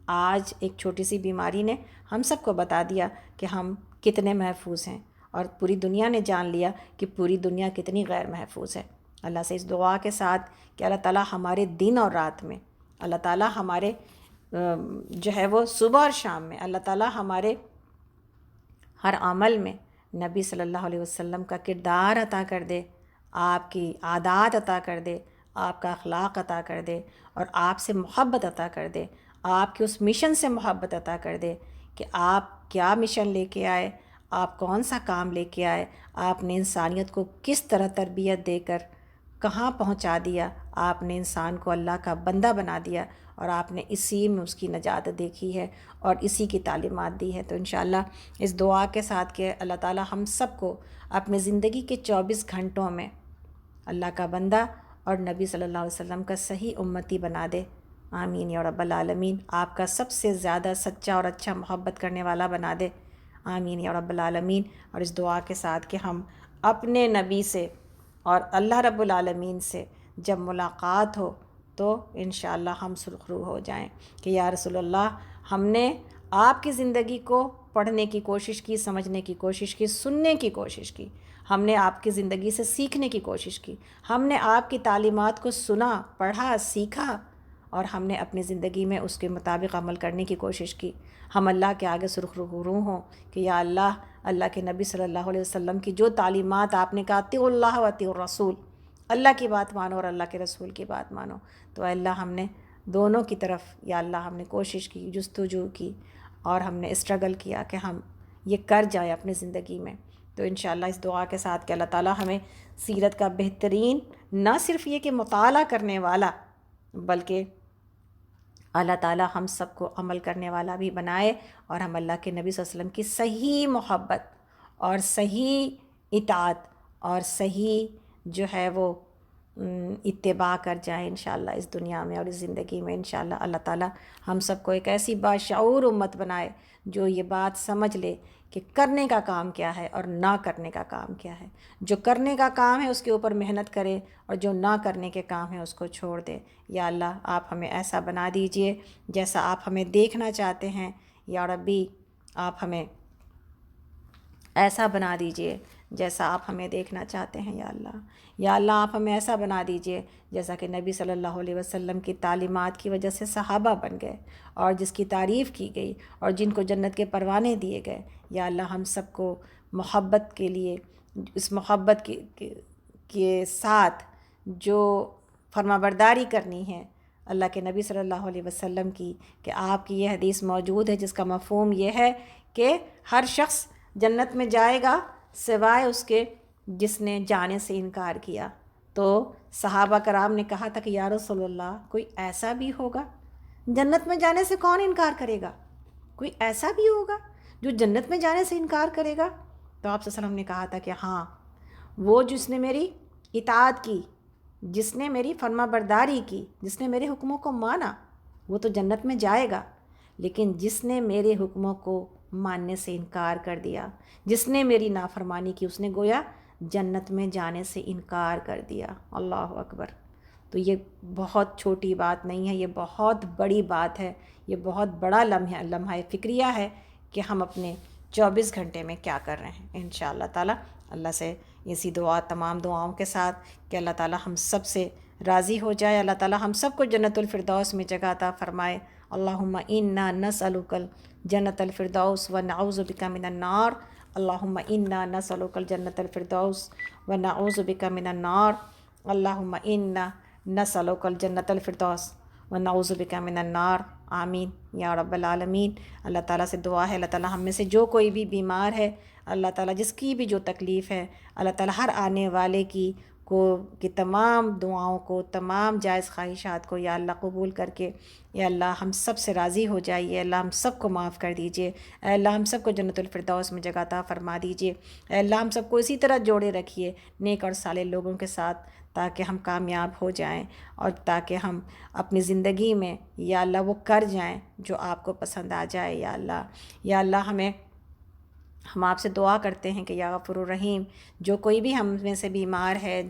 آج ایک چھوٹی سی بیماری نے ہم سب کو بتا دیا کہ ہم کتنے محفوظ ہیں، اور پوری دنیا نے جان لیا کہ پوری دنیا کتنی غیر محفوظ ہے. اللہ سے اس دعا کے ساتھ کہ اللہ تعالیٰ ہمارے دن اور رات میں، اللہ تعالیٰ ہمارے جو ہے وہ صبح اور شام میں، اللہ تعالیٰ ہمارے ہر عمل میں نبی صلی اللہ علیہ وسلم کا کردار عطا کر دے، آپ کی عادات عطا کر دے، آپ کا اخلاق عطا کر دے، اور آپ سے محبت عطا کر دے، آپ کے اس مشن سے محبت عطا کر دے کہ آپ کیا مشن لے کے آئے، آپ کون سا کام لے کے آئے، آپ نے انسانیت کو کس طرح تربیت دے کر کہاں پہنچا دیا، آپ نے انسان کو اللہ کا بندہ بنا دیا، اور آپ نے اسی میں اس کی نجات دیکھی ہے اور اسی کی تعلیمات دی ہے۔ تو انشاءاللہ اس دعا کے ساتھ کہ اللہ تعالی ہم سب کو اپنے زندگی کے 24 گھنٹوں میں اللہ کا بندہ اور نبی صلی اللہ علیہ وسلم کا صحیح امتی بنا دے، آمین یا رب العالمین۔ آپ کا سب سے زیادہ سچا اور اچھا محبت کرنے والا بنا دے، آمین یا رب العالمین۔ اور اس دعا کے ساتھ کہ ہم اپنے نبی سے اور اللہ رب العالمین سے جب ملاقات ہو تو انشاءاللہ ہم سرخرو ہو جائیں کہ یا رسول اللہ، ہم نے آپ کی زندگی کو پڑھنے کی کوشش کی، سمجھنے کی کوشش کی، سننے کی کوشش کی، ہم نے آپ کی زندگی سے سیکھنے کی کوشش کی، ہم نے آپ کی تعلیمات کو سنا، پڑھا، سیکھا، اور ہم نے اپنی زندگی میں اس کے مطابق عمل کرنے کی کوشش کی۔ ہم اللہ کے آگے سرخرو ہوں کہ یا اللہ، اللہ کے نبی صلی اللہ علیہ وسلم کی جو تعلیمات آپ نے کہا اطیعوا اللہ و اطیعوا الرسول، اللہ کی بات مانو اور اللہ کے رسول کی بات مانو، تو اے اللہ ہم نے دونوں کی طرف یا اللہ ہم نے کوشش کی، جستجو کی، اور ہم نے اسٹرگل کیا کہ ہم یہ کر جائیں اپنی زندگی میں۔ تو انشاءاللہ اس دعا کے ساتھ کہ اللہ تعالی ہمیں سیرت کا بہترین، نہ صرف یہ کہ مطالعہ کرنے والا، بلکہ اللہ تعالی ہم سب کو عمل کرنے والا بھی بنائے، اور ہم اللہ کے نبی صلی اللہ علیہ وسلم کی صحیح محبت اور صحیح اطاعت اور صحیح جو ہے وہ اتباع کر جائیں انشاءاللہ اس دنیا میں اور اس زندگی میں انشاءاللہ۔ اللہ تعالی ہم سب کو ایک ایسی باشعور امت بنائے جو یہ بات سمجھ لے کہ کرنے کا کام کیا ہے اور نہ کرنے کا کام کیا ہے، جو کرنے کا کام ہے اس کے اوپر محنت کرے، اور جو نہ کرنے کے کام ہے اس کو چھوڑ دے۔ یا اللہ آپ ہمیں ایسا بنا دیجئے جیسا آپ ہمیں دیکھنا چاہتے ہیں، یا ربی آپ ہمیں ایسا بنا دیجئے جیسا آپ ہمیں دیکھنا چاہتے ہیں، یا اللہ۔ یا اللہ آپ ہمیں ایسا بنا دیجئے جیسا کہ نبی صلی اللہ علیہ وسلم کی تعلیمات کی وجہ سے صحابہ بن گئے، اور جس کی تعریف کی گئی، اور جن کو جنت کے پروانے دیے گئے۔ یا اللہ ہم سب کو محبت کے لیے، اس محبت کے ساتھ جو فرمانبرداری کرنی ہے اللہ کے نبی صلی اللہ علیہ وسلم کی، کہ آپ کی یہ حدیث موجود ہے جس کا مفہوم یہ ہے کہ ہر شخص جنت میں جائے گا سوائے اس کے جس نے جانے سے انکار کیا۔ تو صحابہ کرام نے کہا تھا کہ یا رسول اللہ، کوئی ایسا بھی ہوگا؟ جنت میں جانے سے کون انکار کرے گا؟ کوئی ایسا بھی ہوگا جو جنت میں جانے سے انکار کرے گا؟ تو آپ صلی اللہ علیہ وسلم نے کہا تھا کہ ہاں، وہ جس نے میری اطاعت کی، جس نے میری فرما برداری کی، جس نے میرے حکموں کو مانا، وہ تو جنت میں جائے گا، لیکن جس نے میرے حکموں کو ماننے سے انکار کر دیا، جس نے میری نافرمانی کی، اس نے گویا جنت میں جانے سے انکار کر دیا۔ اللہ اکبر۔ تو یہ بہت چھوٹی بات نہیں ہے، یہ بہت بڑی بات ہے، یہ بہت بڑا لمحہ فکریہ ہے کہ ہم اپنے 24 گھنٹے میں کیا کر رہے ہیں۔ انشاءاللہ تعالی اللہ سے اسی دعا، تمام دعاؤں کے ساتھ کہ اللہ تعالی ہم سب سے راضی ہو جائے، اللہ تعالی ہم سب کو جنت الفردوس میں جگہ عطا فرمائے۔ اللہم انا نسألک جنت الفردوس ونعوذ بک من النار، اللہم انا نسألک الجنت الفردوس ونعوذ بک من النار، اللہم انا نسألک الجنت الفردوس ونعوذ بک من النار، آمین یا رب العالمین۔ اللہ تعالیٰ سے دعا ہے اللہ تعالیٰ ہم میں سے جو کوئی بھی بیمار ہے، اللہ تعالیٰ جس کی بھی جو تکلیف ہے، اللہ تعالیٰ ہر آنے والے کی تمام دعاؤں کو، تمام جائز خواہشات کو یا اللہ قبول کر کے یا اللہ ہم سب سے راضی ہو جائیے، اللہ ہم سب کو معاف کر دیجئے، اے اللہ ہم سب کو جنت الفردوس میں جگہ عطا فرما دیجئے، اے اللہ ہم سب کو اسی طرح جوڑے رکھیے نیک اور صالح لوگوں کے ساتھ، تاکہ ہم کامیاب ہو جائیں، اور تاکہ ہم اپنی زندگی میں یا اللہ وہ کر جائیں جو آپ کو پسند آ جائے۔ یا اللہ، یا اللہ ہم آپ سے دعا کرتے ہیں کہ یا غفور الرحیم، جو کوئی بھی ہم میں سے بیمار ہے،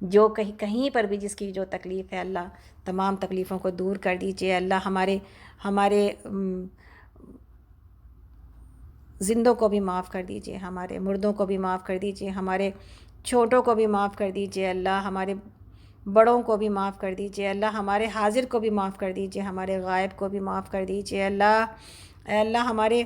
جو کہیں پر بھی جس کی جو تکلیف ہے، اللہ تمام تکلیفوں کو دور کر دیجئے۔ اللہ ہمارے زندوں کو بھی معاف کر دیجئے، ہمارے مردوں کو بھی معاف کر دیجئے، ہمارے چھوٹوں کو بھی معاف کر دیجئے، اللہ ہمارے بڑوں کو بھی معاف کر دیجئے، اللہ ہمارے حاضر کو بھی معاف کر دیجئے، ہمارے غائب کو بھی معاف کر دیجئے، اے اللہ ہمارے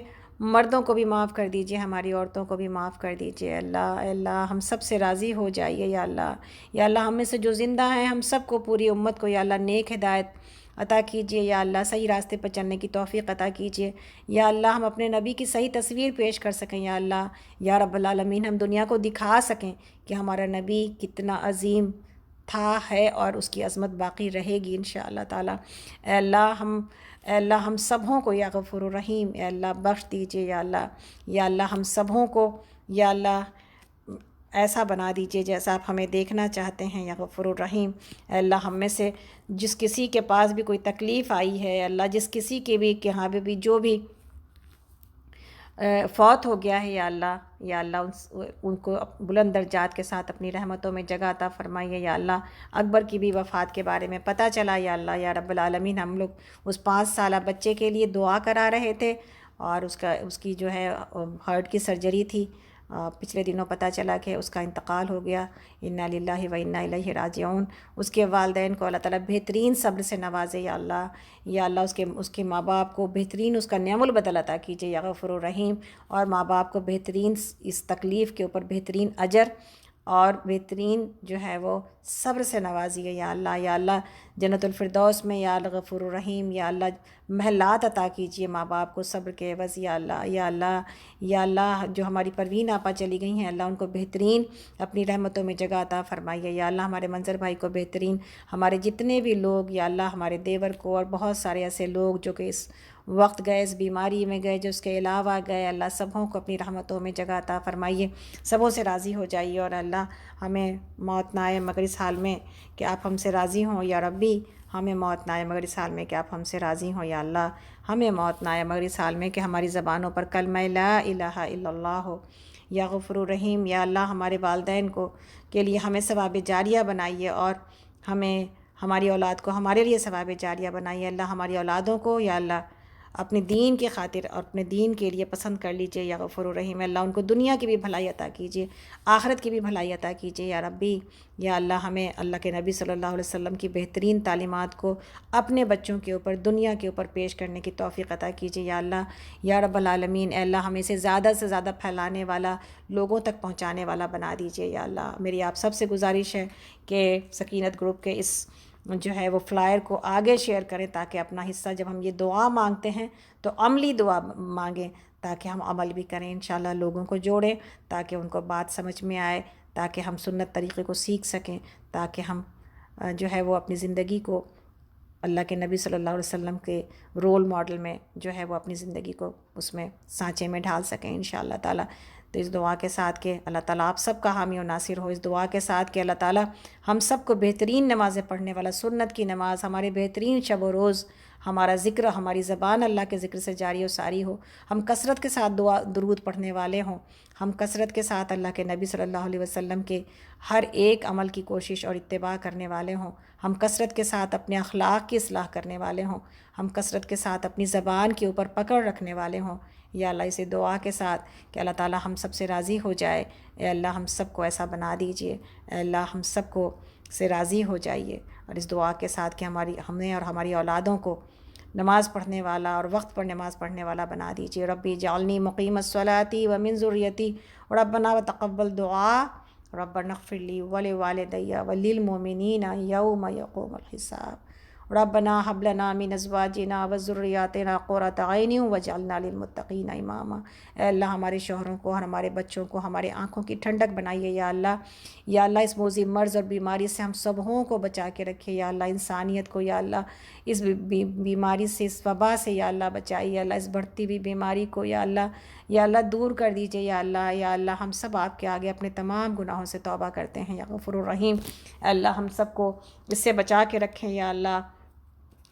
مردوں کو بھی معاف کر دیجئے، ہماری عورتوں کو بھی معاف کر دیجئے، اے اللہ ہم سب سے راضی ہو جائیے۔ یا اللہ ہم میں سے جو زندہ ہیں ہم سب کو، پوری امت کو یا اللہ نیک ہدایت عطا کیجئے، یا اللہ صحیح راستے پر چلنے کی توفیق عطا کیجئے، یا اللہ ہم اپنے نبی کی صحیح تصویر پیش کر سکیں، یا اللہ یا رب العالمین ہم دنیا کو دکھا سکیں کہ ہمارا نبی کتنا عظیم تھا، ہے اور اس کی عظمت باقی رہے گی انشاءاللہ تعالی۔ اے اللہ ہم سبوں کو یا غفور الرحیم اے اللہ بخش دیجئے یا اللہ ہم سبوں کو یا اللہ ایسا بنا دیجئے جیسا آپ ہمیں دیکھنا چاہتے ہیں یا غفور الرحیم۔ اے اللہ ہم میں سے جس کسی کے پاس بھی کوئی تکلیف آئی ہے اللہ، جس کسی کے بھی کہ ہاں بھی جو بھی فوت ہو گیا ہے یا اللہ ان کو بلند درجات کے ساتھ اپنی رحمتوں میں جگہ عطا فرمائیے یا اللہ۔ اکبر کی بھی وفات کے بارے میں پتہ چلا یا اللہ یا رب العالمین، ہم لوگ اس 5 سالہ بچے کے لیے دعا کرا رہے تھے اور اس کی جو ہے ہارٹ کی سرجری تھی، پچھلے دنوں پتہ چلا کہ اس کا انتقال ہو گیا۔ انا للہ و انا الیہ راجعون۔ اس کے والدین کو اللہ تعالیٰ بہترین صبر سے نوازے یا اللہ اس کے ماں باپ کو بہترین اس کا نعم البدل عطا کیجیے یا غفور الرحیم، اور ماں باپ کو بہترین اس تکلیف کے اوپر بہترین اجر اور بہترین جو ہے وہ صبر سے نوازیے یا اللہ جنت الفردوس میں یا اللہ غفور الرحیم یا اللہ محلات عطا کیجیے ماں باپ کو صبر کے عوض یا اللہ جو ہماری پروین آپا چلی گئی ہیں اللہ ان کو بہترین اپنی رحمتوں میں جگہ عطا فرمائیے یا اللہ ہمارے منظر بھائی کو بہترین، ہمارے جتنے بھی لوگ یا اللہ ہمارے دیور کو اور بہت سارے ایسے لوگ جو کہ اس وقت گئے، اس بیماری میں گئے، جو اس کے علاوہ گئے، اللہ سبوں کو اپنی رحمتوں میں جگہ عطا فرمائیے، سبوں سے راضی ہو جائیے، اور اللہ ہمیں موت نہ آئے مگر اس حال میں کہ آپ ہم سے راضی ہوں یا ربی، ہمیں موت نہ آئے مگر اس حال میں کہ آپ ہم سے راضی ہوں یا اللہ، ہمیں موت نہ آئے مگر اس حال میں کہ ہماری زبانوں پر کلمہ لا الہ الا اللہ ہو یا غفور الرحیم یا اللہ۔ ہمارے والدین کے لیے ہمیں ثواب جاریہ بنائیے، اور ہماری اولاد کو ہمارے لیے ثواب جاریہ بنائیے اللہ۔ ہماری اولادوں کو یا اللہ اپنے دین کی خاطر اور اپنے دین کے لیے پسند کر لیجئے یا غفور الرحیم اللہ، ان کو دنیا کی بھی بھلائی عطا کیجیے، آخرت کی بھی بھلائی عطا کیجیے یا ربی یا اللہ۔ ہمیں اللہ کے نبی صلی اللہ علیہ وسلم کی بہترین تعلیمات کو اپنے بچوں کے اوپر، دنیا کے اوپر پیش کرنے کی توفیق عطا کیجیے یا اللہ یا رب العالمین۔ اے اللہ ہمیں اسے زیادہ سے زیادہ پھیلانے والا، لوگوں تک پہنچانے والا بنا دیجیے یا اللہ۔ میری آپ سب سے گزارش ہے کہ سکینت گروپ کے اس جو ہے وہ فلائر کو آگے شیئر کریں، تاکہ اپنا حصہ جب ہم یہ دعا مانگتے ہیں تو عملی دعا مانگیں، تاکہ ہم عمل بھی کریں انشاءاللہ، لوگوں کو جوڑیں تاکہ ان کو بات سمجھ میں آئے، تاکہ ہم سنت طریقے کو سیکھ سکیں، تاکہ ہم جو ہے وہ اپنی زندگی کو اللہ کے نبی صلی اللہ علیہ وسلم کے رول ماڈل میں جو ہے وہ اپنی زندگی کو اس میں سانچے میں ڈھال سکیں انشاءاللہ تعالی۔ تو اس دعا کے ساتھ کہ اللہ تعالیٰ آپ سب کا حامی و ناصر ہو، اس دعا کے ساتھ کہ اللہ تعالیٰ ہم سب کو بہترین نمازیں پڑھنے والا، سنت کی نماز، ہمارے بہترین شب و روز، ہمارا ذکر، ہماری زبان اللہ کے ذکر سے جاری و ساری ہو، ہم کثرت کے ساتھ درود پڑھنے والے ہوں، ہم کثرت کے ساتھ اللہ کے نبی صلی اللہ علیہ وسلم کے ہر ایک عمل کی کوشش اور اتباع کرنے والے ہوں، ہم کثرت کے ساتھ اپنے اخلاق کی اصلاح کرنے والے ہوں، ہم کثرت کے ساتھ اپنی زبان کے اوپر پکڑ رکھنے والے ہوں یا اللہ۔ اسے دعا کے ساتھ کہ اللہ تعالیٰ ہم سب سے راضی ہو جائے، اے اللہ ہم سب کو ایسا بنا دیجئے، اے اللہ ہم سب کو سے راضی ہو جائیے، اور اس دعا کے ساتھ کہ ہمیں اور ہماری اولادوں کو نماز پڑھنے والا اور وقت پر نماز پڑھنے والا بنا دیجیے۔ ربی جعلنی مقیم الصلاۃ ومن ذریتی ربنا وتقبل دعا ربنا اغفر لی ولوالدی وللمؤمنین یوم یقوم الحساب ربنا هب لنا من ازواجنا وذریاتنا قرۃ اعین واجعلنا للمتقین اماما۔ اے اللہ ہمارے شوہروں کو اور ہمارے بچوں کو ہمارے آنکھوں کی ٹھنڈک بنائیے یا اللہ۔ یا اللہ اس موذی مرض اور بیماری سے ہم سبوں کو بچا کے رکھے یا اللہ، انسانیت کو یا اللہ اس بیماری سے، اس وبا سے یا اللہ بچائیے، اللہ اس بڑھتی ہوئی بیماری کو یا اللہ دور کر دیجیے یا اللہ۔ یا اللہ ہم سب آپ کے آگے اپنے تمام گناہوں سے توبہ کرتے ہیں یا غفور الرحیم۔ اے اللہ ہم سب کو اس سے بچا کے رکھیں یا اللہ،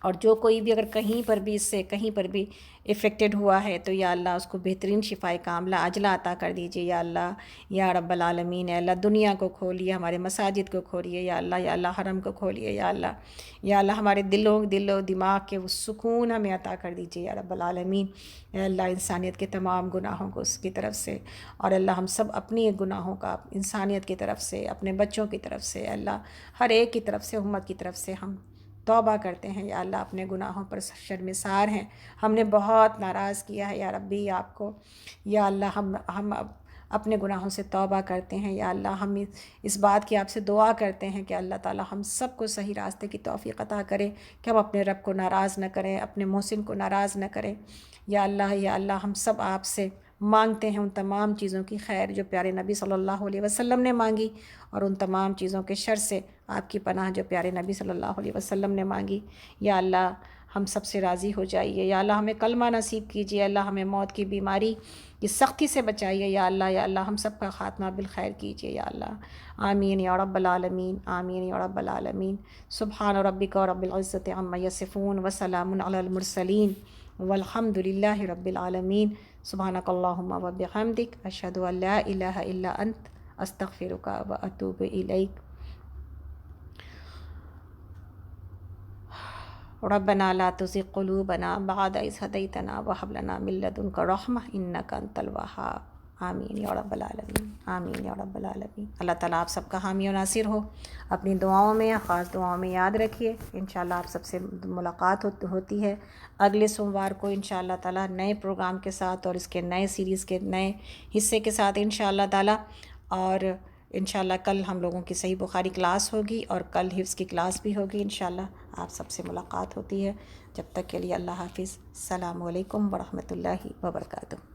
اور جو کوئی بھی اگر کہیں پر بھی اس سے کہیں پر بھی افیکٹڈ ہوا ہے تو یا اللہ اس کو بہترین شفائے کاملہ عاجلہ عطا کر دیجیے یا اللہ یا رب العالمین۔ اے اللہ دنیا کو کھولیے، ہمارے مساجد کو کھولیے یا اللہ حرم کو کھولیے یا اللہ ہمارے دل و دماغ کے وہ سکون ہمیں عطا کر دیجیے یا رب العالمین۔ اے اللہ انسانیت کے تمام گناہوں کو اس کی طرف سے، اور اللہ ہم سب اپنی گناہوں کا انسانیت کی طرف سے، اپنے بچوں کی طرف سے، اللہ ہر ایک کی طرف سے، امت کی طرف سے ہم توبہ کرتے ہیں یا اللہ، اپنے گناہوں پر شرمسار ہیں، ہم نے بہت ناراض کیا ہے یا ربی آپ کو یا اللہ۔ ہم اپنے گناہوں سے توبہ کرتے ہیں یا اللہ، ہم اس بات کی آپ سے دعا کرتے ہیں کہ اللہ تعالیٰ ہم سب کو صحیح راستے کی توفیق عطا کرے کہ ہم اپنے رب کو ناراض نہ کریں، اپنے محسن کو ناراض نہ کریں یا اللہ۔ ہم سب آپ سے مانگتے ہیں ان تمام چیزوں کی خیر جو پیارے نبی صلی اللہ علیہ وسلم نے مانگی، اور ان تمام چیزوں کے شر سے آپ کی پناہ جو پیارے نبی صلی اللہ علیہ وسلم نے مانگی۔ یا اللہ ہم سب سے راضی ہو جائیے، یا اللہ ہمیں کلمہ نصیب کیجیے، اللہ ہمیں موت کی بیماری کی سختی سے بچائیے، یا اللہ ہم سب کا خاتمہ بالخیر کیجیے یا اللہ۔ آمین یا رب العالمین، آمین یا رب العالمین۔ سبحان ربک رب العزت عما یصفون وسلام علی المرسلین والحمد للہ رب العالمین۔ سبحانک اللہم و بحمدک، اشہد ان لا الہ الا انت، استغفرک و اتوب الیک۔ ربنا لا تزغ قلوبنا بعد اذ ہدیتنا وہب لنا من لدنک رحمہ انک انت الوہاب۔ آمین یا رب العالمین، آمین یا رب العالمین۔ اللہ تعالیٰ آپ سب کا حامی و ناصر ہو، اپنی دعاؤں میں، خاص دعاؤں میں یاد رکھیے۔ انشاءاللہ آپ سب سے ملاقات ہوتی ہے اگلے سوموار کو انشاءاللہ تعالیٰ نئے پروگرام کے ساتھ، اور اس کے نئے سیریز کے نئے حصے کے ساتھ انشاءاللہ تعالیٰ۔ اور انشاءاللہ کل ہم لوگوں کی صحیح بخاری کلاس ہوگی، اور کل حفظ کی کلاس بھی ہوگی انشاءاللہ۔ آپ سب سے ملاقات ہوتی ہے، جب تک کے لیے اللہ حافظ۔ السلام علیکم ورحمۃ اللہ وبرکاتہ۔